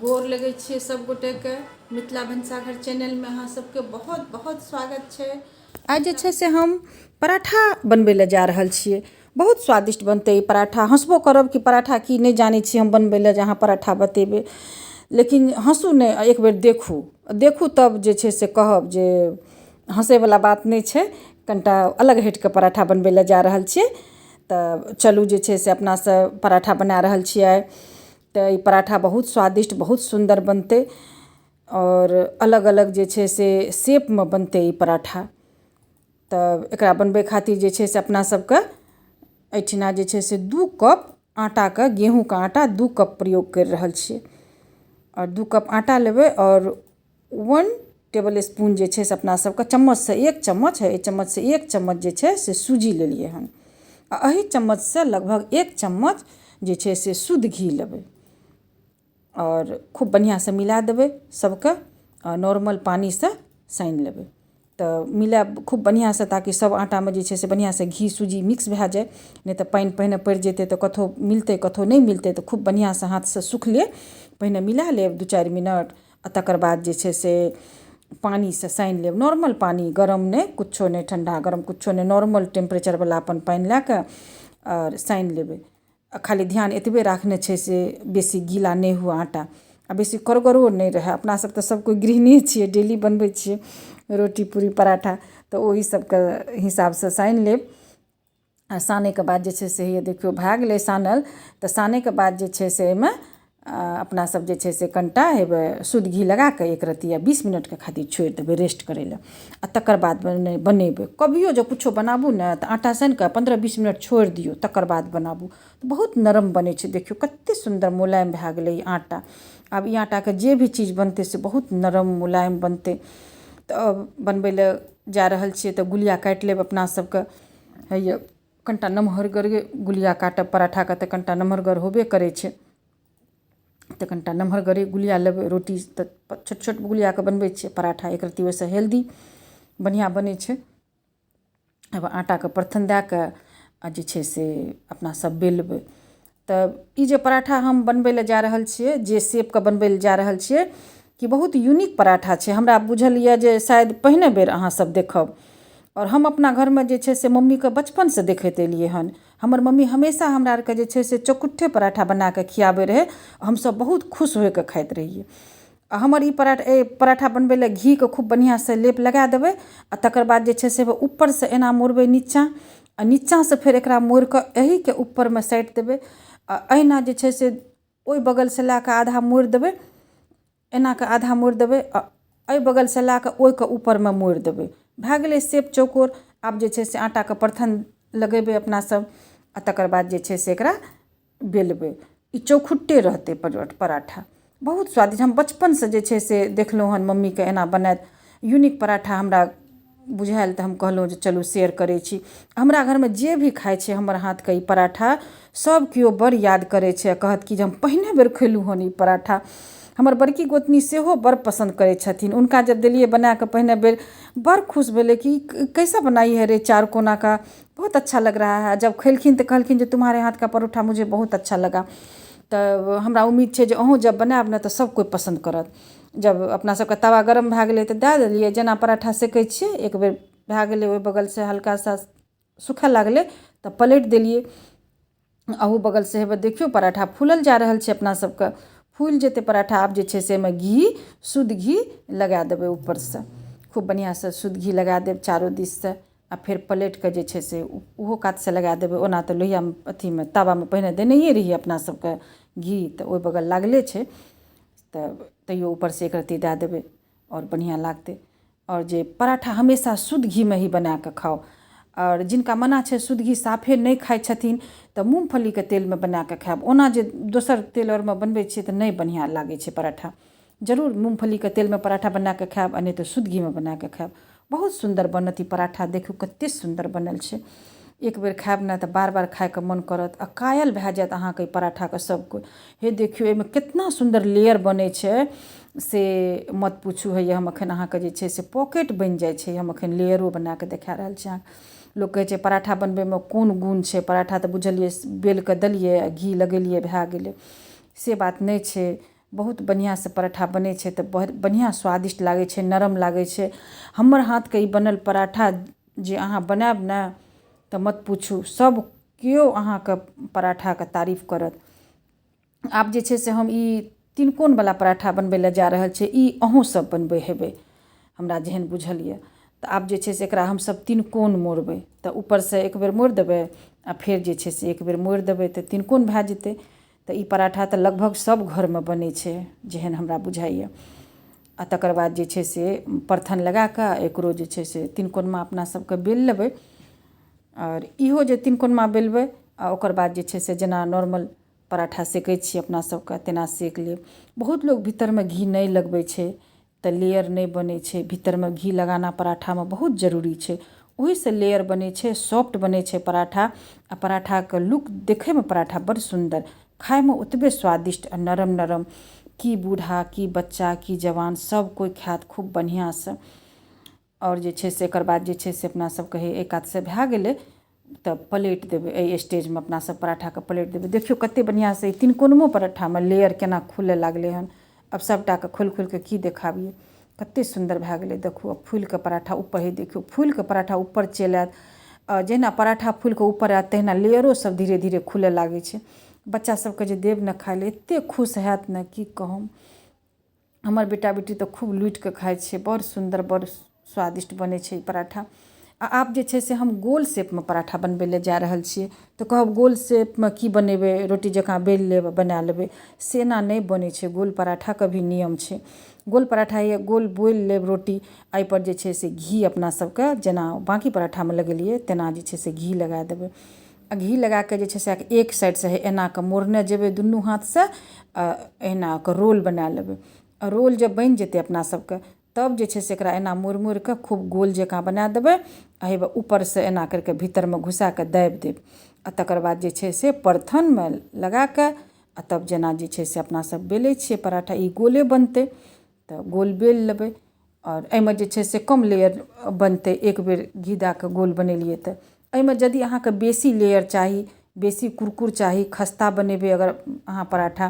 गोर लगै छियै सब गोटेके मिथिला भनसाघर चैनलमे अहाँ सबके बहुत बहुत स्वागत छै। आज जे छै से हम पराठा बनबै लए जा रहल छियै। बहुत स्वादिष्ट बनतै ई पराठा। हँसबो करब कि पराठा की नहि जानै छी हम बनबै लए जे अहाँ पराठा बतेबै, लेकिन हँसू नहि, एक बेर देखू तब जे छै से कहब जे हँसैवला बात नहि छै। कनिटा अलग हटिके पराठा बनबै लए जा रहल छियै। तऽ चलू जे छै से अपनासँ पराठा बना रहल छियै। तऽ ई पराठा बहुत स्वादिष्ट बहुत सुन्दर बनतै और अलग अलग जे छै से शेपमे बनतै ई पराठा। तऽ एकरा बनबै खातिर जे छै से अपना सबके एहिठिना जे छै से 2 कप आटाके, गेहूँके आटा 2 कप प्रयोग करि रहल छियै। और 2 कप आटा लेबै और 1 टेबल स्पून जे छै से अपना सबके चम्मचसँ 1 चम्मच है, एहि चम्मचसँ 1 चम्मच जे छै से सूजी लेलियै हन। आ एही चम्मचसँ लगभग 1 चम्मच जे छै से शुद्ध घी लेबै और खूब बढ़िआँसँ मिला देबै सबके। और नॉर्मल पानीसँ सानि लेबै। तऽ मिलाएब खूब बढ़िआँसँ ताकि सब आटामे जे छै से बढ़िआँसँ घी सूजी मिक्स भए जाए। नहि तऽ पानि पहिने पड़ि जेतै तऽ कतहु मिलतै कतहु नहि मिलतै। तऽ खूब बढ़िआँसँ हाथसँ सुखले पहिने मिला लेब 2-4 मिनट। आ तकर बाद जे छै से पानीसँ सानि लेब, नॉर्मल पानी, गरम नहि, कुछो नहि, ठण्डा गरम कुछो नहि, नॉर्मल टेम्परेचरवला अपन पानि लए कऽ और सानि लेबै। खाली ध्यान एतबे राखने छै से बेसी गीला नहि हुअ आटा आ बेसी करगरो नहि रहै। अपना सब तऽ सब कोइ गृहिणी छियै, डेली बनबै छियै रोटी पूरी पराठा, तऽ ओही सबके हिसाबसँ सानि लेब। आ सानैके बाद जे छै से हे देखियौ भए गेलै सानल। तऽ सानैके बाद जे छै से एहिमे अपना सब जे छै से कनिटा हेबै शुद्ध घी लगा कऽ 1 रत्ती या 20 मिनटके खातिर छोड़ि देबै रेस्ट करै लए। आ तकर बाद बनेबै। कभियो जे कुछो बनाबू ने तऽ आटा सानि कऽ 15-20 मिनट छोड़ि दियौ, तकर बाद बनाबू। बहुत नरम बनै छै। देखियौ कतेक सुन्दर मुलायम भए गेलै ई आटा। आब ई आटाके जे भी चीज बनतै से बहुत नरम मुलायम बनतै। तऽ बनबै लए जा रहल छियै तऽ गुलिया काटि लेब अपना सबके। हैया कनिटा नमहरगर गुलिया काटब, पराठाके तऽ कनिटा नमहरगर होबे करै छै। तऽ कनिटा नमहरगरे गुलिया लेबै। रोटी तऽ छोट छोट गुलियाके बनबै छियै, पराठा एक रत्ती ओहिसँ हेल्दी बढ़िआँ बनै छै। आब आटाके परथन दए कऽ आ जे छै से अपना सब बेलबै। तऽ ई जे पराठा हम बनबै लए जा रहल छियै, जे शेपके बनबै लए जा रहल छियै, कि बहुत यूनिक पराठा छै। हमरा बुझल यऽ जे शायद पहिने बेर अहाँसब देखब। और हम अपना घरमे जे छै से मम्मीके बचपनसँ देखैत एलियै हन। हमर मम्मी हमेशा हमरा आरके जे छै से चौकुट्ठे पराठा बना कऽ खियाबै रहै। हमसब बहुत खुश होइके खाइत रहियै। आ हमर ई पराठा बनबै लए घीके खूब बढ़िआँसँ लेप लगा देबै। आ तकर बाद जे छै से ऊपरसँ एना मोड़बै नीचाँ, आ नीचाँसँ फेर एकरा मोड़ि कऽ एहीके ऊपरमे साटि देबै। आ अहिना जे छै से ओहि बगलसँ लए कऽ आधा मोड़ि देबै, एना कऽ आधा मोड़ि देबै आ एहि बगलसँ लए कऽ ओहिके ऊपरमे मोड़ि देबै। भए गेलै शेप चौकोर। आब जे छै से आटाके परथन लगेबै अपना सब आ तकर बाद जे छै से एकरा बेलबै। ई चौखुट्टे रहतै पराठा, बहुत स्वादिष्ट। हम बचपनसँ जे छै से देखलहुँ हन मम्मीके एना बनाएत। यूनिक पराठा हमरा बुझाएल तऽ हम कहलहुँ जे चलू शेयर करै छी। हमरा घरमे जे भी खाइ छै हमर हाथके ई पराठा, सब केओ बड़ याद करै छै आ कहत कि जे हम पहिने बेर खएलहुँ हन ई पराठा। हमर बड़की गोतनी सेहो बड़ पसन्द करै छथिन। हुनका जब देलिए बना कऽ पहिने बेर, बड़ खुश भेलै कि कैसा बनाई है रे 4 कोना का, बहुत अच्छा लग रहा है। जब खैलखिन तऽ कहलखिन जे तुम्हारे हाथ का परोठा मुझे बहुत अच्छा लगा। तऽ हमरा उम्मीद छै जे अहूँ जब बनाएब ने तऽ सब कोइ पसन्द करत। जब अपना सबके तवा गरम भए गेलै तऽ दए देलिए, जेना पराठा सेकै छियै, एक बेर भए गेलै ओहि बगलसँ हल्का सा सूखय लागलै तऽ पलटि देलिए। अहू बगलसँ हेबे देखियौ पराठा फूलल जा रहल छै अपना सबके। फूलि जेतै पराठा। आब जे छै से एहिमे घी, शुद्ध घी लगा देबै ऊपरसँ। खूब बढ़िआँसँ शुद्ध घी लगा देब चारो दिससँ। आ फेर पलटि कऽ जे छै से ओहो कातसँ लगा देबै। ओना तऽ लोहियामे अथीमे तावामे पहिने देनहिए रहिए अपना सबके घी, तऽ ओहि बगल लागले छै। तऽ तैओ ऊपरसँ एक रत्ती दए देबै और बढ़िआँ लागतै। और जे पराठा हमेशा शुद्ध घीमे ही बना कऽ खाउ। और जिनका मना छै शुद्ध घी साफे नहि खाइ छथिन तऽ मूँगफलीके तेलमे बना कऽ खायब। ओना जे दोसर तेल आओरमे बनबै छियै तऽ नहि बढ़िआँ लागै छै पराठा। जरूर मूँगफलीके तेलमे पराठा बना कऽ खायब आ नहि तऽ शुद्ध घीमे बना कऽ खायब। बहुत सुन्दर बनत ई पराठा। देखू कतेक सुन्दर बनल छै। एक बेर खायब ने तऽ बार बार खायके मन करत आ कायल भए जायत अहाँके ई पराठाके सब कोइ। हे देखियौ एहिमे केतना सुन्दर लेयर बनै छै से मत पूछू। हैया हम एखन अहाँके जे छै से पॉकेट बनि जाइ छै। हम एखन लेयरो बना कऽ देखा रहल छी अहाँके। लोक कहै छै पराठा बनबैमे कोन गुण छै, पराठा तऽ बुझलिए बेल कऽ देलिए आ घी लगेलिए भए गेलै। से बात नहि छै। बहुत बढ़िया से पराठा बनै छै तऽ बहुत बढ़िया स्वादिष्ट लागै छै, नरम लागै छै। हमर हाथके ई बनल पराठा जे अहाँ बनायब ने तऽ मत पूछू, सब केओ अहाँके पराठाके तारीफ करत। आब जे छै से हम ई 3 कोनवला पराठा बनबै लए जा रहल छै। ई अहूँ सब बनबै हेबै हमरा जेहन बुझल यऽ। तऽ आब जे छै से एकरा हमसब 3 कोन मोड़बै। तऽ ऊपरसँ एक बेर मोड़ि देबै आ फेर जे छै से एक बेर मोड़ि देबै तऽ 3 कोन भए जेतै। तऽ ई पराठा तऽ लगभग सब घरमे बनै छै जेहन हमरा बुझाइए। आ तकर बाद जे छै से परथन लगा कऽ एकरो जे छै से 3 कोनमा अपना सबके बेल लेबै। और इहो जे 3 कोनमा बेलबै आ ओकर बाद जे छै से जेना नॉर्मल पराठा सेकै छी अपना सबके तेना सेक लेब। बहुत लोग भीतरमे घी नहीं लगबै छै तऽ लेयर नहीं बनै छै। भीतरमे घी लगाना पराठामे बहुत जरूरी छै, ओहिसँ लेयर बनै छै, सॉफ्ट बनै छै पराठा। आ पराठाके लुक देखैमे पराठा बड़ सुन्दर, खाइमे ओतबे स्वादिष्ट आ नरम नरम। की बूढ़ा की बच्चा की जवान सब कोइ खायत खूब बढ़िआँसँ। और जे छै से एकर बाद जे छै से अपना सब कहे एक कातसँ भए गेलै तऽ पलटि देबै। एहि स्टेजमे अपना सब पराठाके पलटि देबै। देखियौ कतेक बढ़िआँसँ ई 3 कोनमो पराठामे लेयर केना खुलऽ लागलै हन। अब सबटाके खोलि खोलिकऽ की देखाबियै, कतेक सुन्दर भए गेलै। देखू अब फूलिकऽ पराठा ऊपर, हे देखियौ फूलिकऽ पराठा ऊपर चलि आयत। जहिना पराठा फूलिकऽ ऊपर आयत तहिना लेयरो सब धीरे धीरे खुलऽ लागै छै। बच्चा सबके जे देब ने खाय लए एतेक खुश हैत ने की कहूँ। हमर बेटा बेटी तऽ खूब लुटिकऽ खाइ छै, बड़ सुन्दर बड़ स्वादिष्ट बनै छै ई पराठा। आ आब जे छै से हम गोल शेपमे पराठा बनबै लए जा रहल छियै। तऽ कहब गोल शेपमे की बनेबै, रोटी जकाँ बेल लेब बना लेबै, से एना नहि बनै छै। गोल पराठाके भी नियम छै। गोल पराठा ये गोल बेल लेब रोटी, एहिपर जे छै से घी अपना सबके जेना बाँकी पराठामे लगेलिए तेना जे छै से घी लगा देबै। आ घी लगा कऽ जे छै से एक साइडसँ एना कऽ मोड़ने जेबै दुनू हाथसँ, एना कऽ रोल बना लेबै। रोल जब बनि जेतै अपना सबके तब जे छै से एकरा एना मोड़ि मोड़ि कऽ खूब गोल जकाँ बना देबै। आ हेबे ऊपरसँ एना करिके भीतरमे घुसा कऽ दाबि देब। आ तकर बाद जे छै से परथनमे लगा कऽ आ तब जेना जे छै से अपना सब बेलै छियै पराठा, ई गोले बनतै तऽ गोल बेल लेबै। और एहिमे जे छै से कम लेयर बनतै, एक बेर घी दए कऽ गोल बनेलियै तऽ। एहिमे यदि अहाँके बेसी लेयर चाही, बेसी कुरकुर चाही, खस्ता बनेबै अगर अहाँ पराठा,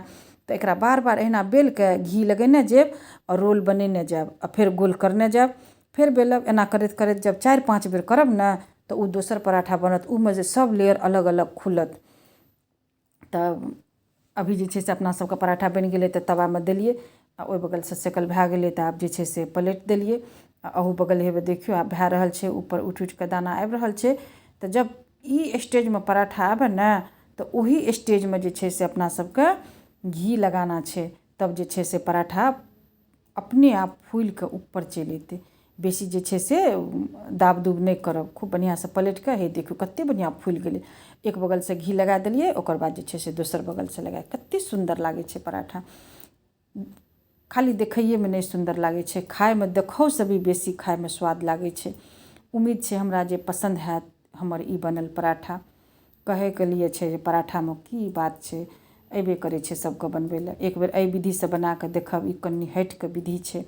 तऽ एकरा बार बार अहिना बेल कऽ घी लगेने जायब और रोल बनेने जायब आ फेर गोल करने जायब, फेर बेलब। एना करैत करैत जब 4-5 बेर करब ने तऽ ओ दोसर पराठा बनत, ओहिमे जे सब लेयर अलग अलग खुलत। तऽ अभी जे छै से अपना सबके पराठा बनि गेलै तऽ तवामे देलिए आ ओहि बगलसँ सेकल भए गेलै तऽ आब जे छै से पलटि देलिए। आ अहू बगल हेबे देखियौ आब भए रहल छै, ऊपर उठि उठि कऽ दाना आबि रहल छै। तऽ जब ई स्टेजमे पराठा आबै ने तऽ ओही स्टेजमे जे छै से अपना सबके घी लगाना छै। तब जे छै से पराठा अपने आप फूलिकऽ ऊपर चलि अएतै। बेसी जे छै से दाब दुब नहि करब, खूब बढ़िआँसँ पलटि कऽ, हे देखियौ कतेक बढ़िआँ फूलि गेलै। एक बगलसँ घी लगा देलिए, ओकर बाद जे छै से दोसर बगलसँ लगा, कतेक सुन्दर लागै छै पराठा। खाली देखैएमे नहि सुन्दर लागै छै, खाइमे देखौसँ भी बेसी खाइमे स्वाद लागै छै। उम्मीद छै हमरा जे पसन्द हैत हमर ई बनल पराठा। कहैके लिए छै जे पराठामे की बात छै, अएबे करै छै सबके बनबै लए। एक बेर एहि विधिसँ बना कऽ देखब, ई कनि हटिकऽ विधि छै।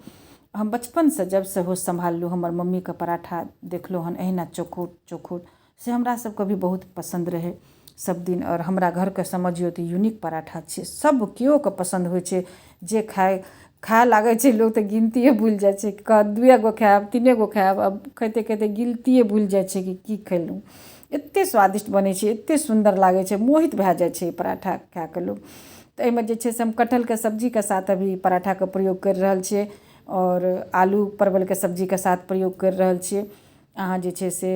हम बचपनसँ जबसँ होश सम्हारलहुँ हमर मम्मीके पराठा देखलहुँ हन अहिना चोखोट चोखोट, से हमरा सबके भी बहुत पसन्द रहै सब दिन। और हमरा घरके समझियौ तऽ यूनिक पराठा छै, सब केओके पसन्द होइ छै। जे खाए लागै छै लोक तऽ गिनतिए भुलि जाइ छै, कहत 2 गो खाएब 3 गो खाएब, अब खाइते खाइते गिनतिए भुलि जाइ छै कि की खएलहुँ। एतेक स्वादिष्ट बनै छै, एतेक सुन्दर लागै छै, मोहित भए जाइ छै ई पराठा खाए कऽ लोक। तऽ एहिमे जे छै से हम कटहलके सब्जीके साथ अभी पराठाके प्रयोग करि रहल छियै और आलू परवलके सब्जीके साथ प्रयोग करि रहल छियै। अहाँ जे छै से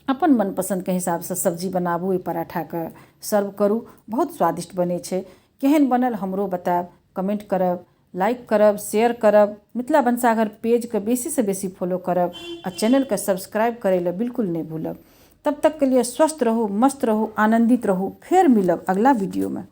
अपन मनपसन्दके हिसाबसँ सब्जी बनाबू, ई पराठाके सर्व करू, बहुत स्वादिष्ट बनै छै। केहन बनल हमरो बताएब, कमेंट करब, लाइक करब, शेयर करब। मिथिला भनसाघर पेजके बेसीसँ बेसी फॉलो करब आ चैनलके सब्सक्राइब करै लए बिल्कुल नहीं भूलब। तब तक के लिए स्वस्थ रहू, मस्त रहू, आनंदित रहू। फेर मिलब अगला वीडियो में।